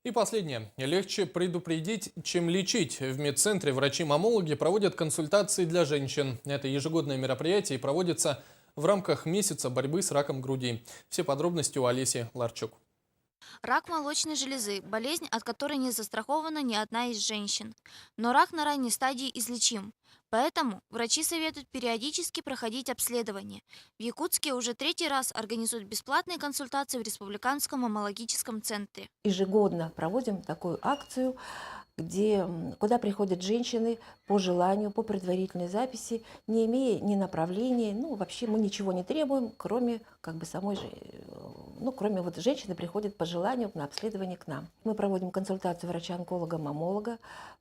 И последнее. Легче предупредить, чем лечить. В медцентре врачи-маммологи проводят консультации для женщин. Это ежегодное мероприятие и проводится в рамках месяца борьбы с раком груди. Все подробности у Олеси Ларчук. Рак молочной железы – болезнь, от которой не застрахована ни одна из женщин. Но рак на ранней стадии излечим. Поэтому врачи советуют периодически проходить обследование. В Якутске уже третий раз организуют бесплатные консультации в Республиканском маммологическом центре. Ежегодно проводим такую акцию, куда приходят женщины по желанию, по предварительной записи, не имея ни направления, ну вообще мы ничего не требуем, кроме как бы кроме вот женщины приходят по желанию на обследование к нам. Мы проводим консультацию врача-онколога-маммолога,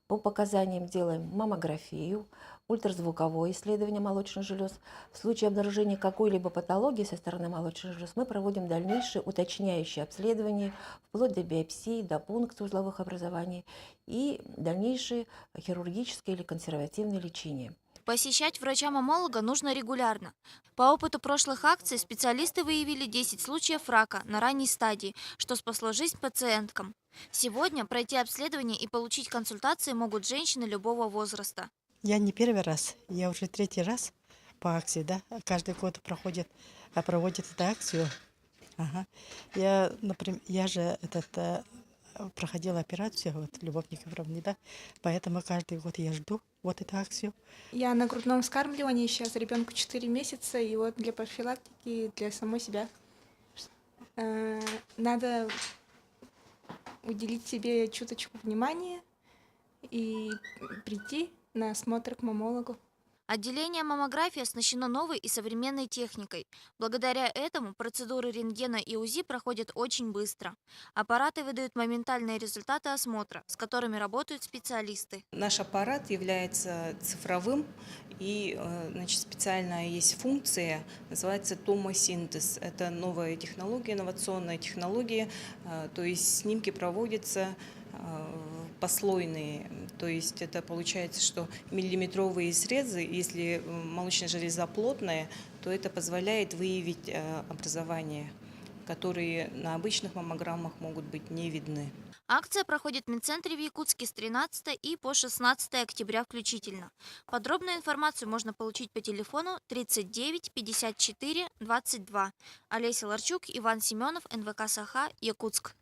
по показаниям делаем маммографию, ультразвуковое исследование молочных желез. В случае обнаружения какой-либо патологии со стороны молочных желез мы проводим дальнейшее уточняющее обследование, вплоть до биопсии, до пункции узловых образований и дальнейшее хирургическое или консервативное лечение. Посещать врача-маммолога нужно регулярно. По опыту прошлых акций специалисты выявили 10 случаев рака на ранней стадии, что спасло жизнь пациенткам. Сегодня пройти обследование и получить консультации могут женщины любого возраста. Я не первый раз, я уже третий раз по акции, да, каждый год проводит эту акцию. Ага. Например, я же проходила операцию, вот, Любовь Никифоровна, да, поэтому каждый год я жду вот эту акцию. Я на грудном вскармливании, сейчас ребенку 4 месяца, и вот для профилактики, для самой себя надо уделить себе чуточку внимания и прийти на осмотр к маммологу. Отделение маммографии оснащено новой и современной техникой. Благодаря этому процедуры рентгена и УЗИ проходят очень быстро. Аппараты выдают моментальные результаты осмотра, с которыми работают специалисты. Наш аппарат является цифровым, и значит, специальная есть функция, называется томосинтез. Это новая технология, инновационная технология, то есть снимки проводятся послойные, то есть это получается, что миллиметровые срезы, если молочная железа плотная, то это позволяет выявить образования, которые на обычных маммограммах могут быть не видны. Акция проходит в медцентре в Якутске с 13 и по 16 октября включительно. Подробную информацию можно получить по телефону 39 54 22. Олеся Ларчук, Иван Семенов, НВК Саха, Якутск.